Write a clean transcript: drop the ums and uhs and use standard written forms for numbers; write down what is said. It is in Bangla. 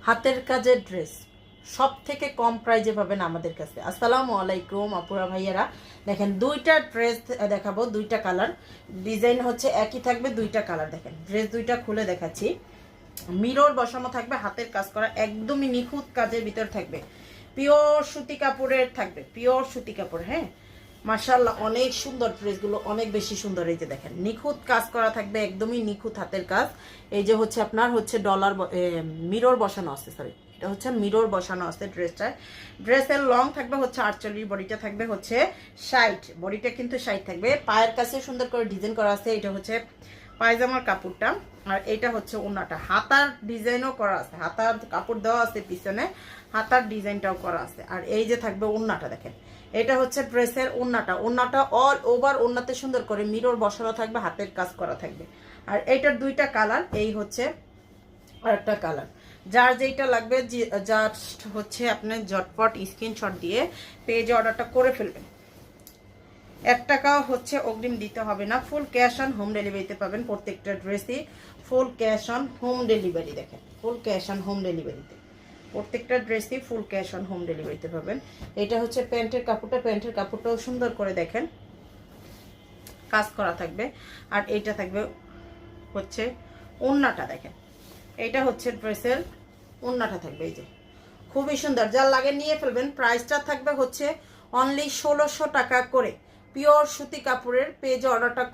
হাতের কাজের ড্রেস সব থেকে কম প্রাইজে পাবেন আমাদের কাছে। আসসালামু আলাইকুম আপুরা ভাইয়ারা, দেখেন দুইটা ড্রেস দেখাবো, দুইটা কালার, ডিজাইন হচ্ছে একই থাকবে, দুইটা কালার। দেখেন ড্রেস দুইটা খুলে দেখাচ্ছি। মিরর বসানো থাকবে, হাতের কাজ করা, একদমই নিখুঁত কাজের ভিতর থাকবে, পিওর সুতি কাপড়ের থাকবে, পিওর সুতি কাপড়। হ্যাঁ মাশাআল্লাহ, অনেক সুন্দর ড্রেসগুলো, অনেক বেশি সুন্দর। এই যে দেখেন নিখুঁত কাজ করা থাকবে, একদমই নিখুঁত হাতের কাজ। এই যে হচ্ছে আপনার হচ্ছে মিরর বসানো আছে, সরি এটা হচ্ছে মিরর বসানো আছে ড্রেসটায়। ড্রেসের লং থাকবে হচ্ছে 48, বডিটা থাকবে হচ্ছে 60, বডিটা কিন্তু 60 থাকবে। পায়ের কাছে সুন্দর করে ডিজাইন করা আছে, এটা হচ্ছে পায়জামার কাপড়টা, আর এটা হচ্ছে ওড়নাটা। হাতার ডিজাইনও করা আছে, হাতার কাপড় দেওয়া আছে পিছনে, হাতার ডিজাইনটাও করা আছে। আর এই যে থাকবে ওড়নাটা, দেখেন এটা হচ্ছে ড্রেসের ওড়নাটা। ওড়নাটা অল ওভার ওড়নাতে সুন্দর করে মিরর বসানো থাকবে, হাতের কাজ করা থাকবে। আর এইটার দুইটা কালার, এই হচ্ছে আরেকটা কালার। যার যেইটা লাগবে জাস্ট হচ্ছে আপনি ঝটপট স্ক্রিনশট দিয়ে পেজে অর্ডারটা করে ফেলবেন। 1 টাকাও হচ্ছে অগ্রিম দিতে হবে না, ফুল ক্যাশ অন হোম ডেলিভারিতে পাবেন। প্রত্যেকটা ড্রেসই full cash on home delivery, দেখেন ফুল ক্যাশ অন হোম ডেলিভারিতে, প্রত্যেকটা ড্রেসই ফুল ক্যাশ অন হোম ডেলিভারিতে পাবেন। এটা হচ্ছে প্যান্টের কাপড়টা, প্যান্টের কাপড়টাও সুন্দর করে দেখেন কাজ করা থাকবে। আর এইটা থাকবে হচ্ছে ওড়নাটা, দেখেন এইটা হচ্ছে ড্রেসের ওড়নাটা থাকবে। এই যে খুবই সুন্দর, যার লাগে নিয়ে ফেলবেন। প্রাইসটা থাকবে হচ্ছে অনলি 1600 টাকা করে, পিওর সুতি কাপড়ের। পেজে অর্ডারটা